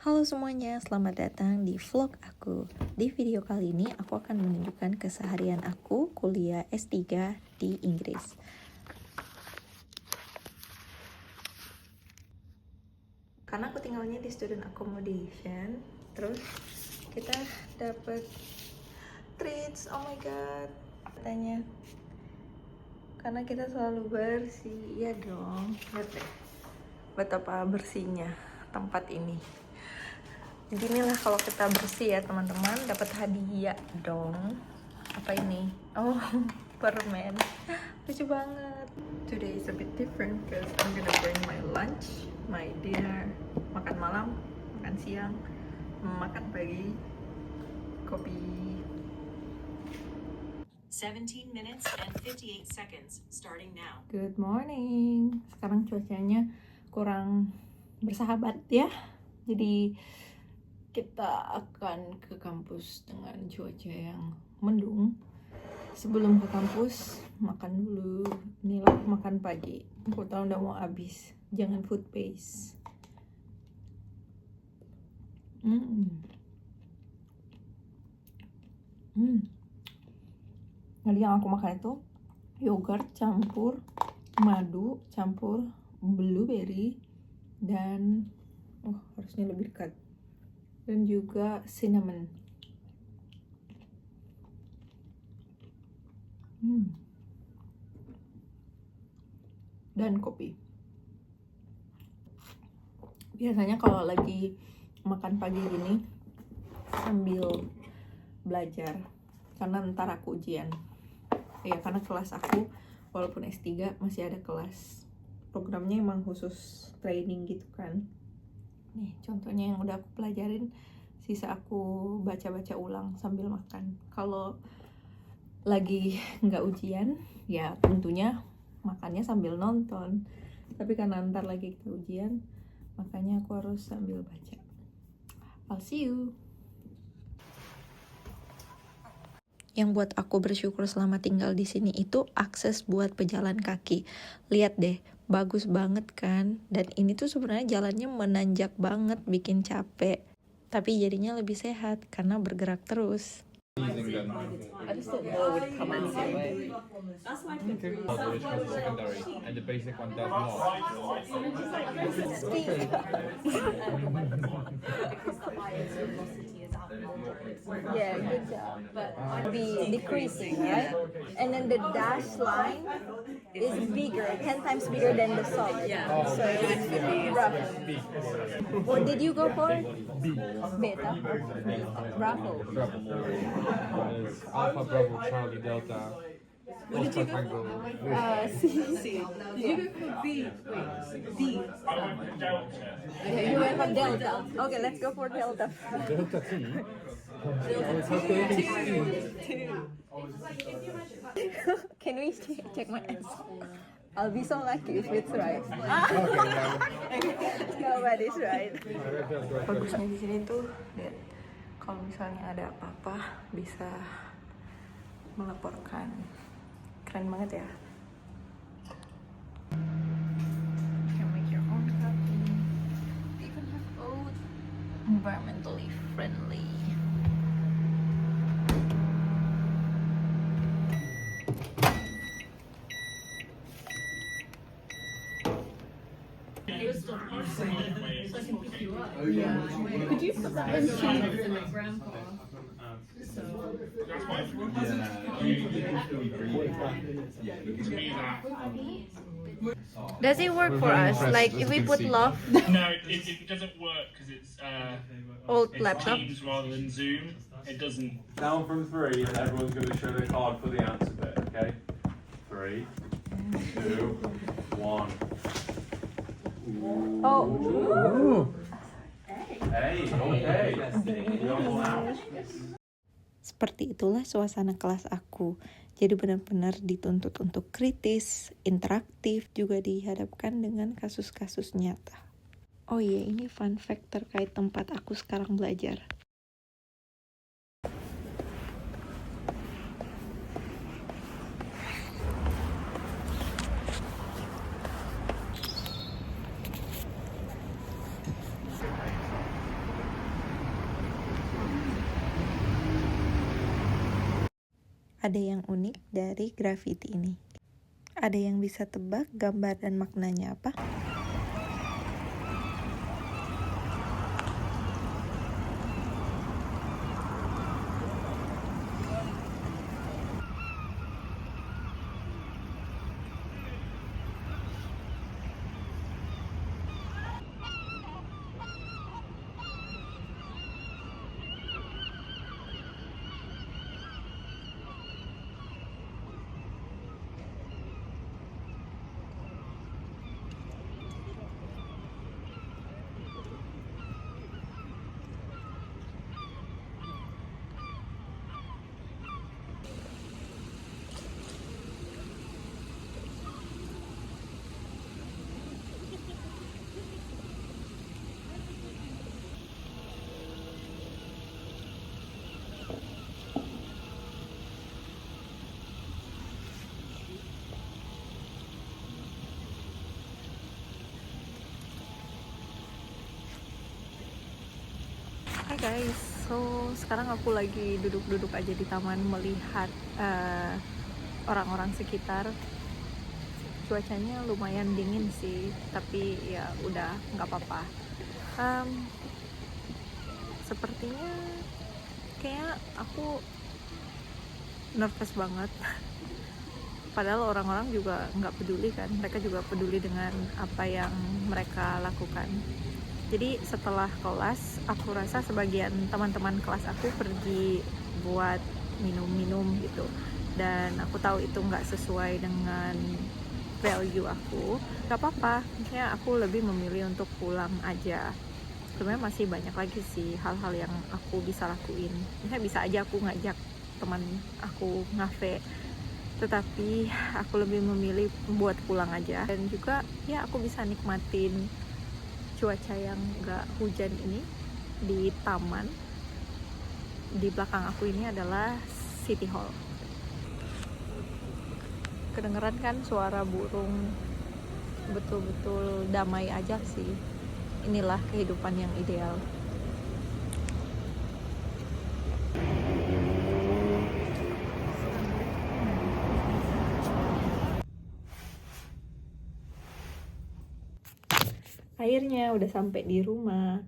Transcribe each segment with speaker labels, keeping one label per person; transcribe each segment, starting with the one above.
Speaker 1: Halo semuanya, selamat datang di vlog aku. Di video kali ini aku akan menunjukkan keseharian aku kuliah S3 di Inggris. Karena aku tinggalnya di student accommodation, terus kita dapat treats, oh my god, katanya. Karena kita selalu bersih, ya dong. Lihat deh, betapa bersihnya tempat ini. Beginilah kalau kita bersih ya teman-teman, dapat hadiah dong. Apa ini? Oh, permen. Lucu banget. Today is a bit different because I'm gonna bring my lunch, my dinner, makan malam, makan siang, makan pagi, kopi.
Speaker 2: 17 minutes and 58 seconds starting now.
Speaker 1: Good morning. Sekarang cuacanya kurang bersahabat ya. Jadi kita akan ke kampus dengan cuaca yang mendung. Sebelum ke kampus, makan dulu. Inilah makan pagi. Aku tahu udah mau habis. Jangan food paste. Jadi yang aku makan itu yogurt campur madu campur blueberry dan harusnya lebih dekat, dan juga cinnamon. Dan kopi. Biasanya kalau lagi makan pagi gini sambil belajar, karena ntar aku ujian ya, karena kelas aku walaupun S3 masih ada kelas, programnya emang khusus training gitu kan. Nih contohnya yang udah aku pelajarin, sisa aku baca-baca ulang sambil makan. Kalau lagi nggak ujian ya tentunya makannya sambil nonton, tapi karena ntar lagi kita ujian makanya aku harus sambil baca. I'll see you. Yang buat aku bersyukur selama tinggal di sini itu akses buat pejalan kaki. Lihat deh, bagus banget kan? Dan ini tuh sebenarnya jalannya menanjak banget, bikin capek. Tapi jadinya lebih sehat karena bergerak terus.
Speaker 3: I just don't know with comments anyway. That's why
Speaker 4: secondary and the basic one does not.
Speaker 1: Yeah, good job. But be decreasing, right? And then the dash line is bigger, 10 times bigger than the solid.
Speaker 3: Yeah.
Speaker 1: So it's rough. What did you go for?
Speaker 4: B.
Speaker 1: Beta. Bravo.
Speaker 4: There's Alpha, Bravo, Charlie, Delta.
Speaker 3: What did you go
Speaker 4: Tango.
Speaker 1: C.
Speaker 3: C. Did you go for B? Wait, D.
Speaker 1: Okay, you went for Delta. Okay, let's go for Delta.
Speaker 4: Delta T.
Speaker 1: Can we check my answer? I'll be so lucky if it's right. Nobody's right. Bagusnya di sini tuh, lihat, kalau misalnya ada apa-apa bisa melaporkan. Keren banget ya. Can make your own coffee. They even have oat. Environmentally friendly.
Speaker 3: Could you put that in cheese in my grandpa?
Speaker 1: Does it work for us? Like if we put love,
Speaker 5: No, it doesn't work because it's
Speaker 1: old
Speaker 5: it's
Speaker 1: laptop.
Speaker 5: Teams rather than Zoom. It doesn't.
Speaker 6: Down from 3, and everyone's going to show their card for the answer bit, okay? 3, 2, 1.
Speaker 1: Oh.
Speaker 6: Hey, okay.
Speaker 1: Seperti itulah suasana kelas aku. Jadi benar-benar dituntut untuk kritis, interaktif, juga dihadapkan dengan kasus-kasus nyata. Oh iya, ini fun fact terkait tempat aku sekarang belajar. ada yang unik dari graffiti ini? Ada yang bisa tebak gambar dan maknanya apa? Hai guys, so sekarang aku lagi duduk-duduk aja di taman melihat orang-orang sekitar. Cuacanya lumayan dingin sih, tapi ya udah nggak apa-apa. Sepertinya kayak aku nervous banget. Padahal orang-orang juga nggak peduli kan, mereka juga peduli dengan apa yang mereka lakukan. Jadi setelah kelas, aku rasa sebagian teman-teman kelas aku pergi buat minum-minum gitu. Dan aku tahu itu nggak sesuai dengan value aku. Gak apa-apa, misalnya aku lebih memilih untuk pulang aja. Sebenarnya masih banyak lagi sih hal-hal yang aku bisa lakuin. Misalnya bisa aja aku ngajak teman aku ngafe, tetapi aku lebih memilih buat pulang aja. Dan juga ya aku bisa nikmatin cuaca yang gak hujan ini di taman. Di belakang aku ini adalah City Hall. Kedengeran kan suara burung, betul-betul damai aja sih. Inilah kehidupan yang ideal. Akhirnya udah sampai di rumah,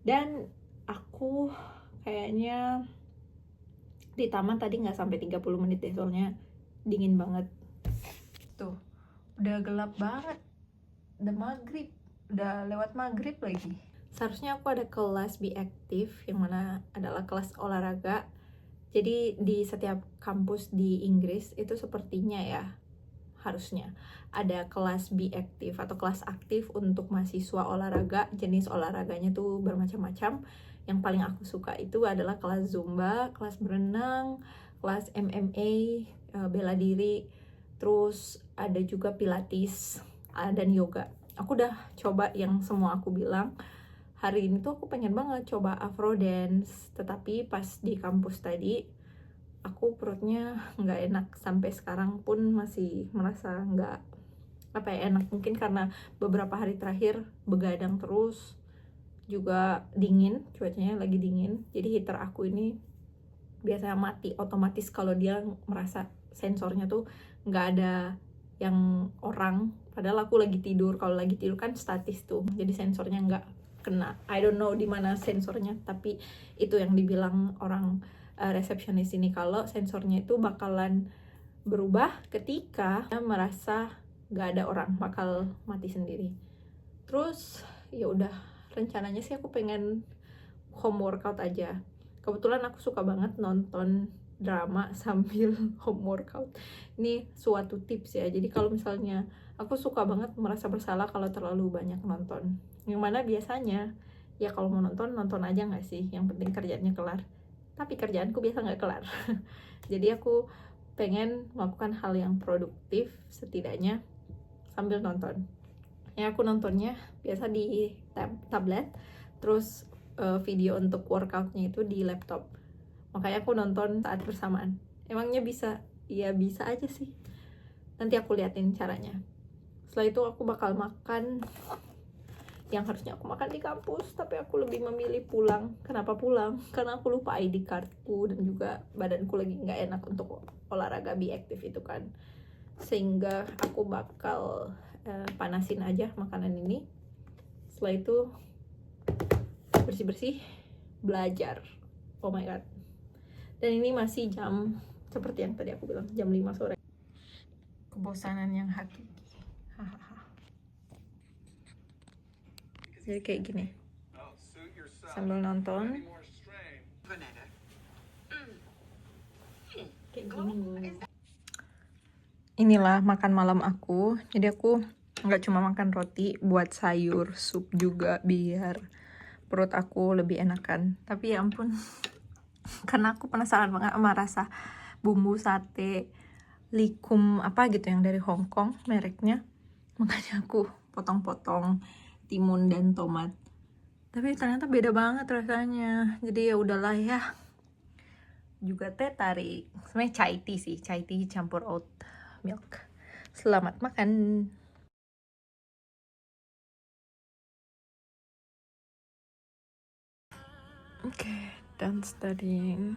Speaker 1: dan aku kayaknya di taman tadi nggak sampai 30 menit deh, soalnya dingin banget. Tuh, udah gelap banget, udah maghrib, udah lewat maghrib lagi. Seharusnya aku ada kelas Be Active, yang mana adalah kelas olahraga. Jadi di setiap kampus di Inggris itu sepertinya ya, harusnya ada kelas Be Active atau kelas aktif untuk mahasiswa olahraga. Jenis olahraganya tuh bermacam-macam. Yang paling aku suka itu adalah kelas Zumba, kelas berenang, kelas MMA, bela diri, terus ada juga Pilates dan yoga. Aku udah coba yang semua aku bilang. Hari ini tuh aku pengen banget coba Afro dance, tetapi pas di kampus tadi aku perutnya nggak enak, sampai sekarang pun masih merasa nggak enak. Mungkin karena beberapa hari terakhir begadang terus, juga dingin, cuacanya lagi dingin, jadi heater aku ini biasanya mati otomatis kalau dia merasa sensornya tuh nggak ada yang orang, padahal aku lagi tidur. Kalau lagi tidur kan statis tuh, jadi sensornya nggak kena. I don't know di mana sensornya, tapi itu yang dibilang orang resepsionis ini, kalau sensornya itu bakalan berubah ketika merasa gak ada orang, bakal mati sendiri. Terus ya udah, rencananya sih aku pengen home workout aja. Kebetulan aku suka banget nonton drama sambil home workout. Ini suatu tips ya. Jadi kalau misalnya aku suka banget merasa bersalah kalau terlalu banyak nonton. Yang mana biasanya ya kalau mau nonton aja nggak sih, yang penting kerjaannya kelar. Tapi kerjaanku biasa nggak kelar. Jadi aku pengen melakukan hal yang produktif setidaknya sambil nonton. Ya aku nontonnya biasa di tablet, terus video untuk workoutnya itu di laptop. Makanya aku nonton saat bersamaan. Emangnya bisa? Ya bisa aja sih. Nanti aku liatin caranya. Setelah itu aku bakal makan yang harusnya aku makan di kampus, tapi aku lebih memilih pulang. Kenapa pulang? Karena aku lupa ID cardku dan juga badanku lagi nggak enak untuk olahraga be active itu kan. Sehingga aku bakal panasin aja makanan ini. Setelah itu bersih-bersih, belajar. Oh my god. Dan ini masih jam seperti yang tadi aku bilang, jam 5 sore. Kebosanan yang hakiki. Hahaha. Jadi kayak gini, sambil nonton kayak gini. Inilah makan malam aku. Jadi aku nggak cuma makan roti, buat sayur, sup juga biar perut aku lebih enakan. Tapi ya ampun, karena aku penasaran banget sama rasa bumbu sate likum apa gitu yang dari Hong Kong mereknya, makanya aku potong-potong timun dan tomat. Tapi ternyata beda banget rasanya. Jadi ya udahlah ya. Juga teh tarik. Sebenarnya chai tea sih, chai tea campur oat milk. Selamat makan. Oke, done studying.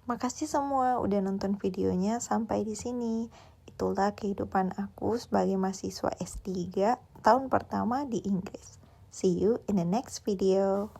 Speaker 1: Makasih semua udah nonton videonya sampai di sini. Itulah kehidupan aku sebagai mahasiswa S3 tahun pertama di Inggris. See you in the next video.